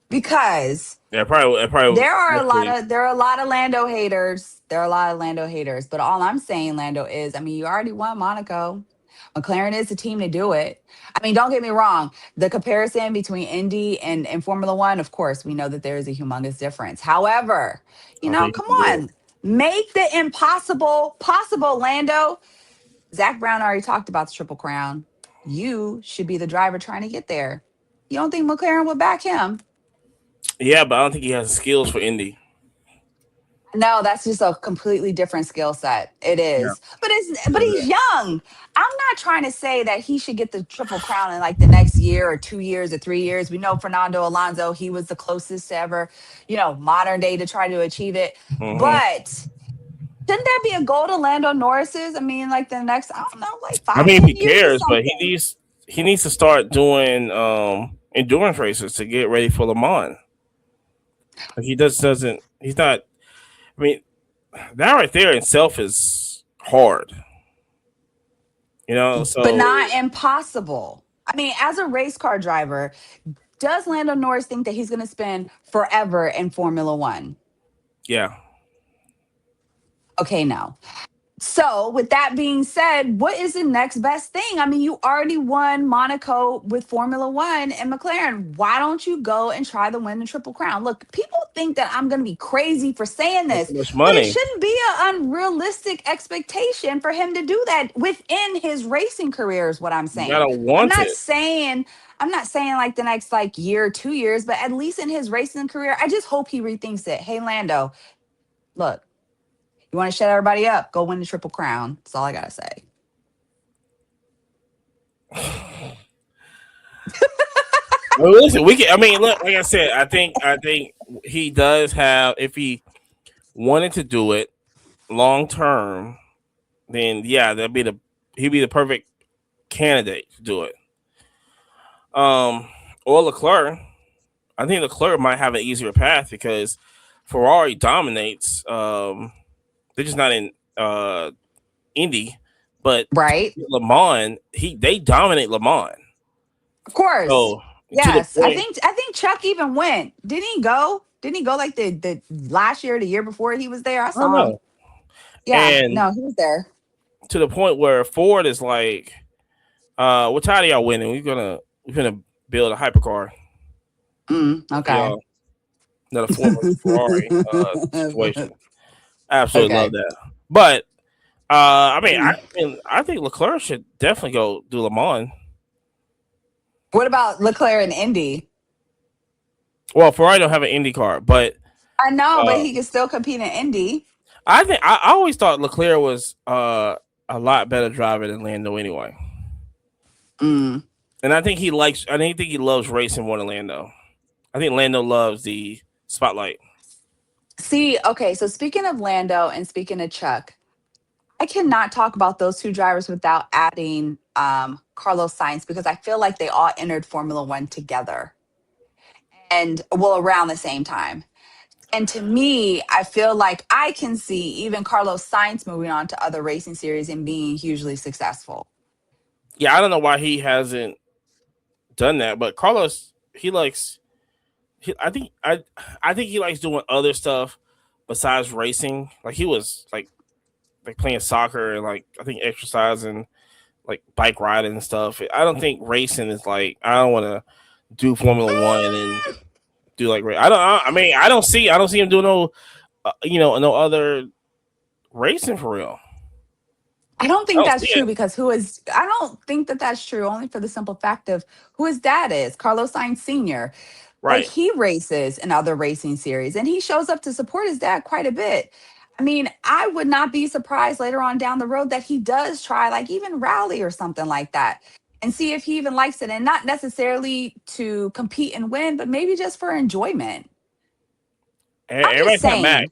Because Yeah, probably. Probably. Hopefully. there are a lot of Lando haters. There are a lot of Lando haters. But all I'm saying, Lando, is I mean, you already won Monaco. McLaren is the team to do it. I mean, don't get me wrong. The comparison between Indy and Formula One, of course, we know that there is a humongous difference. However, I you don't know, think he come can do it. on. Make the impossible possible, Lando. Zach Brown already talked about the Triple Crown. You should be the driver trying to get there. You don't think McLaren would back him? Yeah, but I don't think he has the skills for Indy. No, that's just a completely different skill set. It Yeah. is. But he's young. I'm not trying to say that he should get the triple crown in like the next year or 2 years or 3 years. We know Fernando Alonso, he was the closest to ever, modern day to try to achieve it. Mm-hmm. But shouldn't that be a goal to Lando Norris's? I mean, like the next, I don't know, like I five, mean, ten he years or cares, but something. he needs to start doing endurance races to get ready for Le Mans. Like he just doesn't. He's not. I mean, that right there itself is hard. But So not impossible. I mean, as a race car driver, does Lando Norris think that he's going to spend forever in Formula One? yeah. Okay, no. So, with that being said, what is the next best thing? I mean, you already won Monaco with Formula One and McLaren. Why don't you go and try to win the Triple Crown? Look, people think that I'm going to be crazy for saying That's this, too much but it money. shouldn't be an unrealistic expectation for him to do that within his racing career, is what I'm You saying. gotta I'm want not it. saying. I'm not saying like the next like year, 2 years, but at least in his racing career, I just hope he rethinks it. Hey, Lando, look, you want to shut everybody up? Go win the Triple Crown. That's all I gotta say. Well, listen, we can. I mean, look, like I said, I think he does have. If he wanted to do it long term, then yeah, he'd be the perfect candidate to do it. Um, or Leclerc. I think Leclerc might have an easier path because Ferrari dominates. They're just not in Indy, but Right? Le Mans, they dominate Le Mans. Of course. So to the Yes. I point, think I think Chuck even went. Didn't he go? Didn't he go like the last year or the year before he was there? I I don't saw him. know, Yeah. and No, he was there. to the point where Ford is like, what time are y'all winning? We're gonna build a hypercar. Okay. Y'all, another Ford versus Ferrari situation. I absolutely love Okay. that. But I mean, Mm. I think Leclerc should definitely go do Le Mans. What about Leclerc and Indy? Well, Ferrari don't have an Indy car, but I know, but uh, he can still compete in Indy. I always thought Leclerc was a lot better driver than Lando anyway. Mm. And I think he loves racing more than Lando. I think Lando loves the spotlight. See, okay, so speaking of Lando and speaking of Chuck, I cannot talk about those two drivers without adding Carlos Sainz because I feel like they all entered Formula One together and well around the same time. And to me, I feel like I can see even Carlos Sainz moving on to other racing series and being hugely successful. Yeah, I don't know why he hasn't done that, but Carlos, he likes. I think he likes doing other stuff besides racing. Like he was like playing soccer and like I think exercising, like bike riding and stuff. I don't think racing is like I don't want to do Formula One and do like I mean I don't see him doing no no other racing for real. I don't I think don't that's see true it. because I don't think that that's true only for the simple fact of who his dad is, Carlos Sainz Sr. Like Right. he races in other racing series and he shows up to support his dad quite a bit. I mean, I would not be surprised later on down the road that he does try like even rally or something like that and see if he even likes it and not necessarily to compete and win, but maybe just for enjoyment. I'm just Everybody's not saying, Max.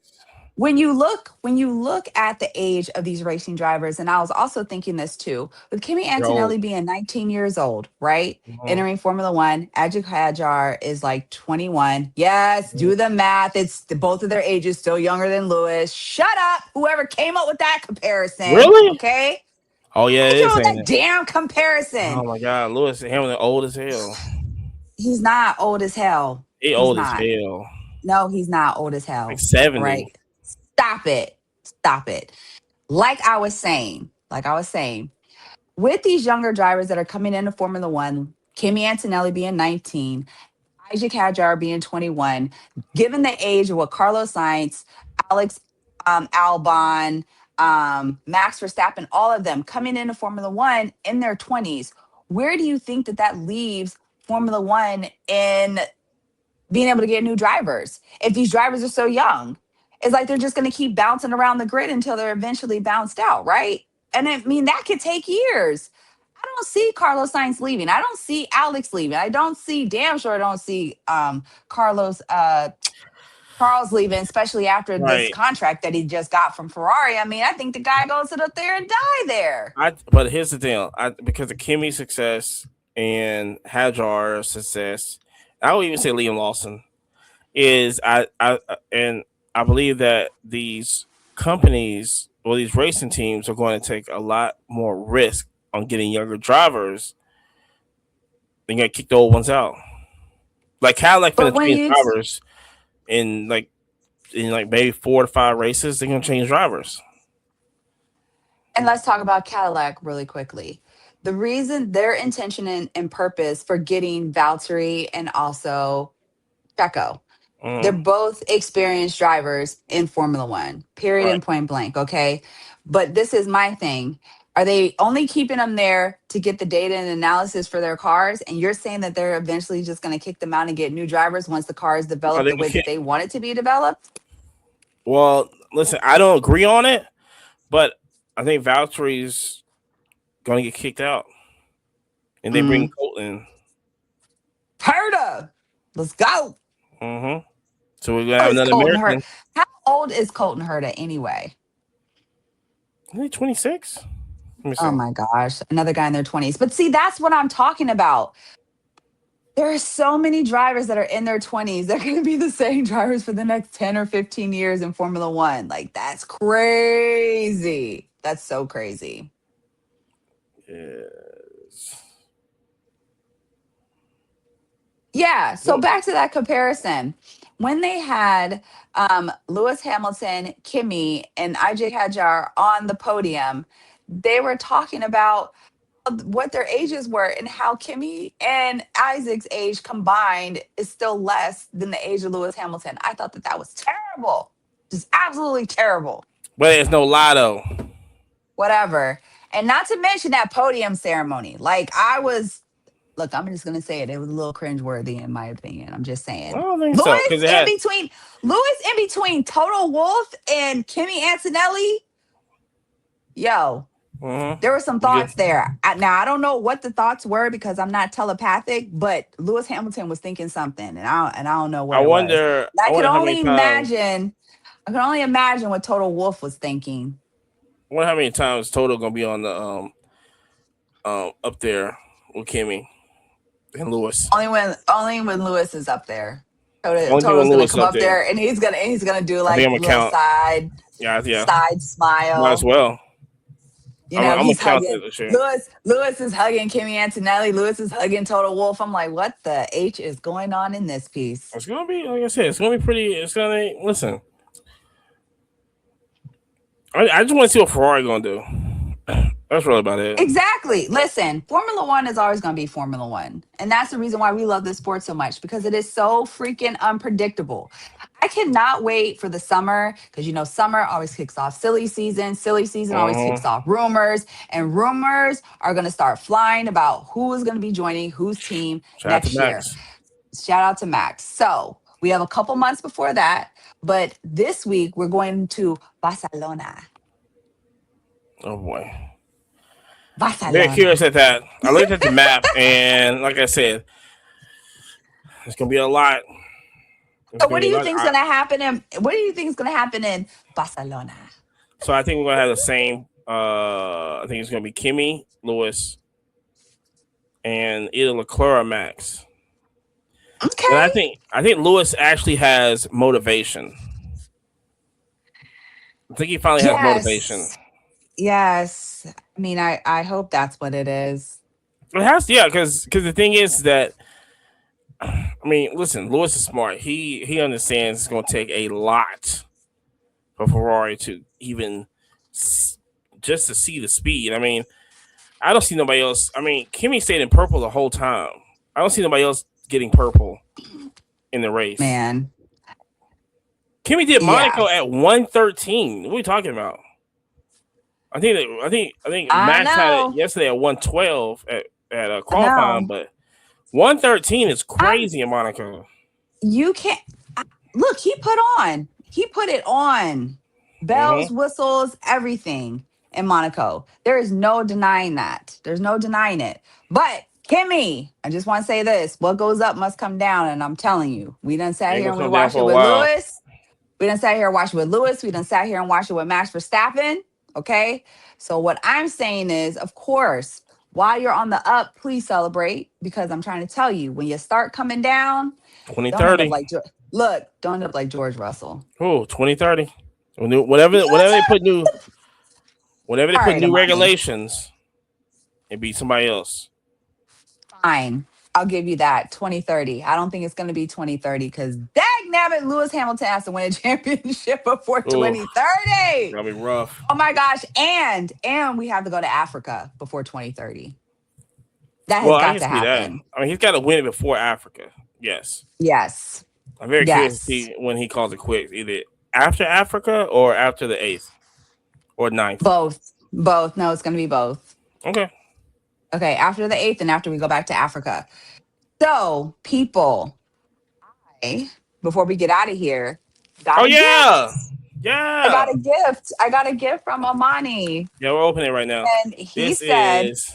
when you look at the age of these racing drivers, and I was also thinking this too, with Kimi They're old. Antonelli being 19 years old, right? Mhm. Entering Formula One, Ajik Hajar is like 21. Yes, do the math. Both of their ages still younger than Lewis. Shut up, whoever came up with that comparison. Really? Okay, Oh yeah, who it came is up with saying that that. damn comparison? Oh my God, Lewis Hamilton old as hell. He's not old as hell. He He's old as not. hell. No, he's not old as Like hell. All 70. right, stop it. Stop it. Like I was saying, with these younger drivers that are coming into Formula One, Kimi Antonelli being 19, Isaac Hadjar being 21, given the age of what Carlos Sainz, Alex Albon, Max Verstappen, all of them coming into Formula One in their 20s, where do you think that that leaves Formula One in being able to get new drivers if these drivers are so young? It's like they're just going to keep bouncing around the grid until they're eventually bounced out, right? And I mean, that could take years. I don't see Carlos Sainz leaving. I don't see Alex leaving. I don't see, damn sure I don't see Carlos Charles leaving, especially after this Right. contract that he just got from Ferrari. I mean, I think the guy goes sit up there and die there. But here's the deal. Because of Kimmy's success and Hajar's success, I would even say Liam Lawson is and I believe that these companies or these racing teams are going to take a lot more risk on getting younger drivers. They're going to kick the old ones out. Like Cadillac But finna when change you drivers in like maybe 4 to 5 races. They're going to change drivers. And let's talk about Cadillac really quickly. The reason their intention and purpose for getting Valtteri and also Checo, they're Mm-hmm. both experienced drivers in Formula One, period Right. and point blank. Okay. But this is my thing. Are they only keeping them there to get the data and analysis for their cars? And you're saying that they're eventually just going to kick them out and get new drivers once the car is Well, developed they the way that can't. they want it to be developed? Well, listen, I don't agree on it, but I think Valtteri's gonna get kicked out, and they bring Mm. Colton. Herda, let's go. Mm-hmm. So we're gonna How have is another Colton Herta? American. How old is Colton Herta anyway? Is he 26? Let me Oh see. my gosh, another guy in their 20s. But see, that's what I'm talking about. There are so many drivers that are in their 20s. They're going to be the same drivers for the next 10 or 15 years in Formula One. Like, that's crazy. That's so crazy. Yes. Yeah. So, Well, back to that comparison. When they had Lewis Hamilton, Kimi, and IJ Hadjar on the podium, they were talking about what their ages were and how Kimmy and Isaac's age combined is still less than the age of Lewis Hamilton. I thought that that was terrible. Just absolutely terrible. but it's no lotto. Whatever. And not to mention that podium ceremony. Like I was, look, I'm just gonna say it. It was a little cringeworthy in my opinion. I'm just I saying. don't think so because Lewis it in had. between Lewis in between Total Wolf and Kimmy Antonelli. Yo, there were some You thoughts there. Now I don't know what the thoughts were because I'm not telepathic, but Lewis Hamilton was thinking something, and I don't know I what it was. wonder. And I I could wonder how many only times. imagine. I can only imagine what Total Wolf was thinking. I wonder how many times total gonna be on the up there with Kimmy and Lewis. Only when Lewis is up there. Only thing when Toto's gonna Lewis is come up up there. there and he's gonna do I think like I'm gonna little count. side Yeah, yeah. side Might as smile. well. You know, I'm gonna he's count hugging that this year. Lewis is hugging Kimmy Antonelli. Lewis is hugging Total Wolf. I'm like, what the H is going on in this piece? It's gonna be like I said. It's gonna be pretty. It's gonna listen. I just want to see what Ferrari gonna do. That's really about it. Exactly. Listen, Formula One is always going to be Formula One. And that's the reason why we love this sport so much because it is so freaking unpredictable. I cannot wait for the summer because, summer always kicks off silly season. Silly season always kicks Mm-hmm. off rumors. And rumors are going to start flying about who is going to be joining whose team Shout out to next year. Max. Shout out to Max. So we have a couple months before that. But this week, we're going to Barcelona. Oh boy. I'm very Barcelona. curious at that. I looked at the map and like I said, it's gonna be a lot. It's So gonna what do be a you lot. think is going to happen in what do you think is going to happen in Barcelona? So I think we're gonna have the same. I think it's gonna be Kimmy, Lewis, and either Leclerc or Max. And Okay. I think Lewis actually has motivation. I think he finally has motivation. Yes. Yes. I mean, I hope that's what it is. It has, yeah, because the thing is that I mean, listen, Lewis is smart. He understands it's going to take a lot for Ferrari to even just to see the speed. I mean, I don't see nobody else. I mean, Kimmy stayed in purple the whole time. I don't see nobody else getting purple in the race. Man. Kimmy did Yeah. Monaco at 113. What are we talking about? I think I Max had it know. yesterday at 112 at I qualifying, know. but 113 is I'm crazy in Monaco. you can't look, he put it on. Bells, Mm-hmm. whistles, everything in Monaco. There is no denying that. There's no denying it. But Kimmy, I just want to say this. What goes up must come down. And I'm telling you, we done sat Ain't here gonna and we come down watched for it a with while. Lewis. We done sat here and watched it with Lewis. We done sat here and watched it with Max Verstappen. Okay. So what I'm saying is, of course, while you're on the up, please celebrate because I'm trying to tell you, when you start coming down, don't end up 2030. like look, don't end up like George Russell. Oh, 2030. Whenever they All put right, new Amani. regulations, it be somebody else. Fine. I'll give you that 2030. I don't think it's going to be 2030 because nabbit, Lewis Hamilton has to win a championship before Ooh, 2030. that'll be rough. Oh my gosh. And we have to go to Africa before 2030. That has Well, I got can to see that. happen. I mean, he's got to win it before Africa. Yes. Yes. I'm very curious to Yes. see when he calls it quits, either after Africa or after the 8th or 9th. Both. Both. No, it's going to be both. Okay. Okay. After the 8th and after we go back to Africa. So, people, before we get out of here, got Oh a yeah, gift. I got yeah, a gift. I got a gift from Amani. yeah. We're opening it right now. And he This said, is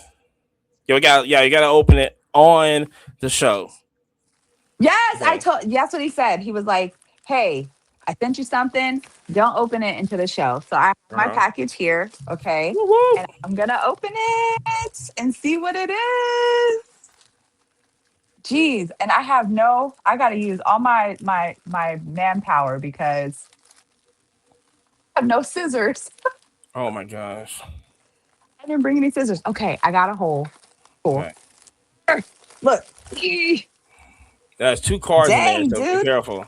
you got you got to open it on the show. yes, Okay. that's what he said. He was like, hey, I sent you something. Don't open it into the show. So I have Uh my huh. package here. Okay. Woo woo. And I'm going to open it and see what it is. Jeez. And I got to use all my manpower because I have no scissors. Oh my gosh. I didn't bring any scissors. Okay. I got a hole. Cool. Okay. Look. Eee. There's 2 cards in there, Dang, so be dude. careful.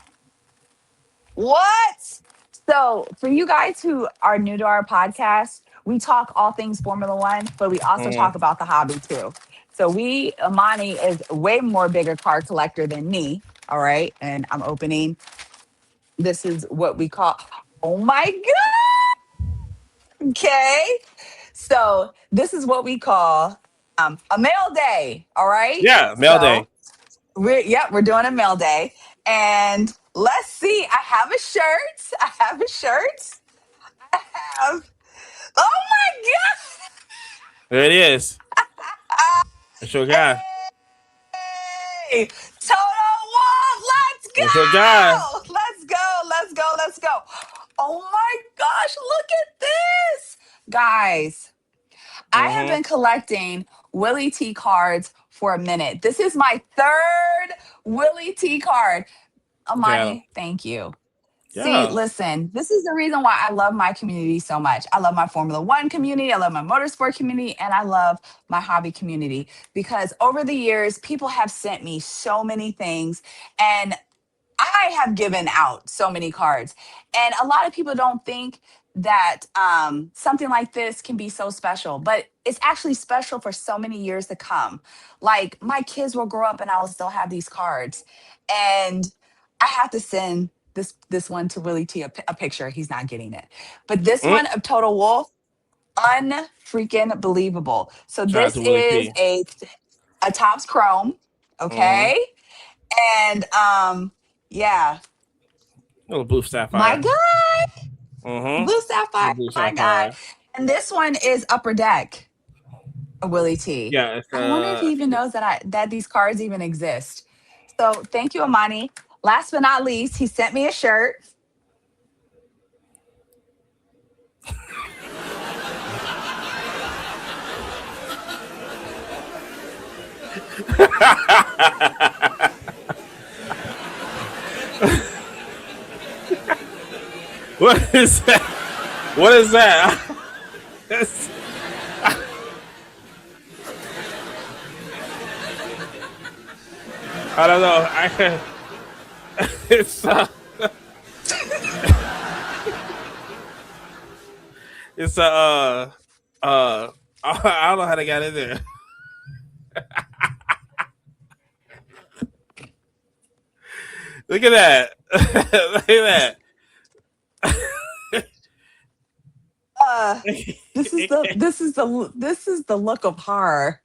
What? So, for you guys who are new to our podcast, we talk all things Formula One, but we also Mm-hmm. talk about the hobby too. So, Amani is way more bigger car collector than me. All right. And I'm opening, this is what we call, oh my God. Okay. So, this is what we call a mail day. All right. Yeah, mail So, day. we're doing a mail day. And let's see. I have a shirt. I have a shirt. I have, oh my God. There it is. It's your guy. Hey, Total Wolf, let's It's your guy. go. Let's go. Let's go. Let's go. Oh my gosh, look at this. Guys, I have Mm-hmm. been collecting Willie T cards for a minute. This is my third Willie T card. Yeah. Amani, thank you. See, Yeah. listen, this is the reason why I love my community so much. I love my Formula One community, I love my motorsport community, and I love my hobby community because over the years, people have sent me so many things. And I have given out so many cards. And a lot of people don't think that something like this can be so special, but it's actually special for so many years to come. Like my kids will grow up and I will still have these cards. And I have to send this one to Willie T a picture. He's not getting it. But this Mm. one of Total Wolf, unfreaking believable. So Shout out this to Willie is T. a Topps Chrome, Mm-hmm. okay? And yeah, Little blue my sapphire. guy, Mm-hmm. Blue Sapphire, Little blue my guy. sapphire. And this one is Upper Deck, a Willie T. Yeah, it's I wonder if he I even think it's knows that these cards even exist. So thank you, Amani. Last but not least, he sent me a shirt. what is that? What is that? It's- I don't know. I can. It's it's I don't know how they got in there. Look at that. Look at Uh, that. this is the look of horror.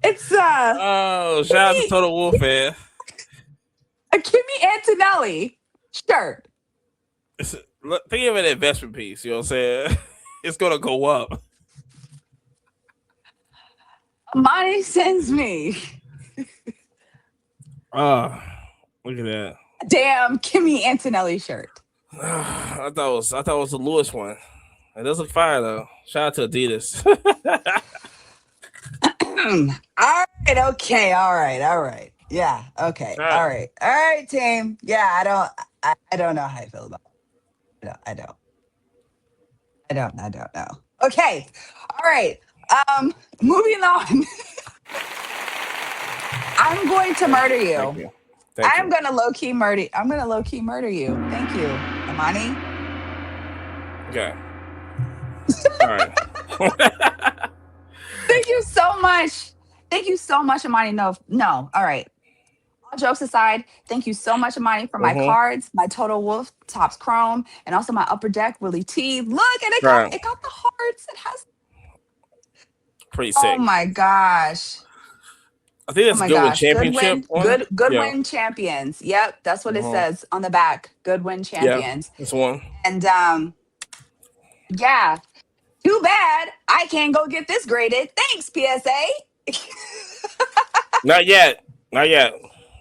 It's Oh, shout out to Kimmy Total Wolf, man. a Kimmy Antonelli shirt. Think of an investment piece. You know what I'm saying? It's gonna go up. Amani sends me Oh, look at that. a damn Kimmy Antonelli shirt. I thought it was the Lewis one. It does look fire though. Shout out to Adidas. All right, okay, all right, all right. Yeah, okay, All right. all right. All right, team. Yeah, I don't know how I feel about it. I don't know. Okay. All right. Moving on. I'm going to murder Thank you. you. Thank I'm you. gonna low key murder. I'm gonna low key murder you. Thank you, Amani. Okay. All right. Thank you so much. Thank you so much, Amani. No, no. All right. All jokes aside, thank you so much, Amani, for my Mm-hmm. cards, my Total Wolf Tops Chrome, and also my Upper Deck Willie T. Look, and Right. it got the hearts. It has. Pretty Oh sick. my gosh. I think Oh that's a my Goodwin gosh. Championship one. Yeah. Goodwin champions. Yep, that's what it Mm-hmm. says on the back. Goodwin Yeah. champions. That's one. And yeah, too bad I can't go get this graded. Thanks, PSA. Not yet. Not yet.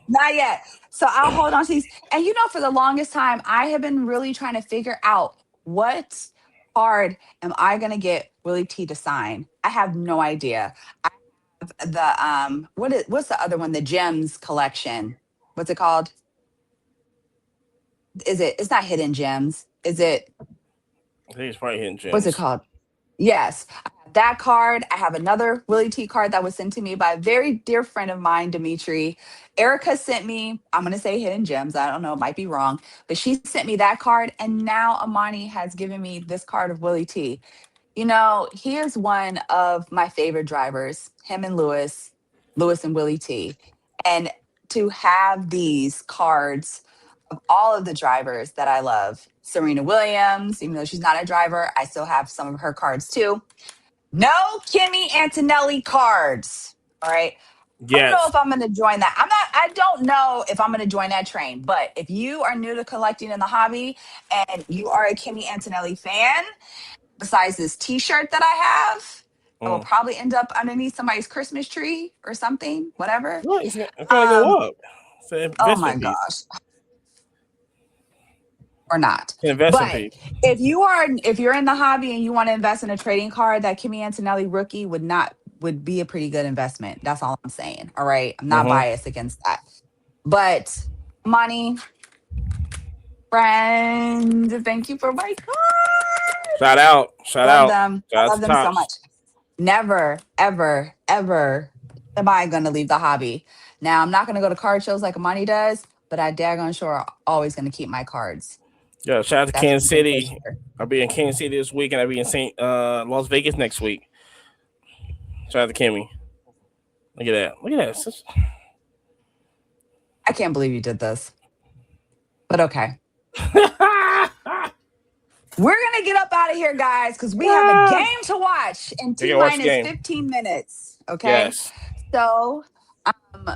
Not yet. So I'll hold on to these. And for the longest time, I have been really trying to figure out what card am I gonna get Willie T to sign. I have no idea. I have the what's the other one? The Gems collection. What's it called? It's not Hidden Gems. Is it I think it's probably Hidden what's it Gems. called? Yes. I have that card. I have another Willie T card that was sent to me by a very dear friend of mine, Dimitri. Erica sent me, I'm going to say Hidden Gems. I don't know, it might be wrong, but she sent me that card. And now Amani has given me this card of Willie T. He is one of my favorite drivers, him and Lewis and Willie T. And to have these cards of all of the drivers that I love, Serena Williams, even though she's not a driver, I still have some of her cards too. No Kimmy Antonelli cards. All right. I don't know Yes. if I'm going to join that. I don't know if I'm going to join that train, but if you are new to collecting in the hobby and you are a Kimmy Antonelli fan, besides this t-shirt that I have, I will Mm. probably end up underneath somebody's Christmas tree or something, whatever. Well, it's gonna Um, go up. It's an oh my investment piece. gosh, or not. It's an investment But piece. if you're in the hobby and you want to invest in a trading card, that Kimmy Antonelli rookie would be a pretty good investment. That's all I'm saying. All right. I'm not Mm-hmm. biased against that. But money, friend, thank you for my Shout cards. out. Shout Love out. them. Shout I out love to them so Tops. much. Never, ever, ever am I going to leave the hobby. Now, I'm not going to go to card shows like Amani does, but I daggone sure are always going to keep my cards. Yeah, shout out to That's Kansas one thing for City. sure. I'll be in Kansas City this week, and I'll be in Saint Las Vegas next week. Shout out to Kimmy. Look at that. Look at that. I can't believe you did this, but okay. We're going to get up out of here, guys, because we have a Ah, game to watch in we T can watch the minus game. 15 minutes. Okay. Yes. So um,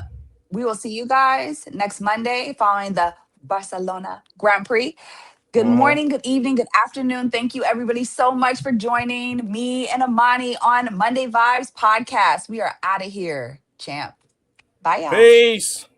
we will see you guys next Monday following the Barcelona Grand Prix. Good Mm-hmm. morning, good evening, good afternoon. Thank you, everybody, so much for joining me and Amani on Monday Vibes podcast. We are out of here, champ. Bye, y'all. Peace.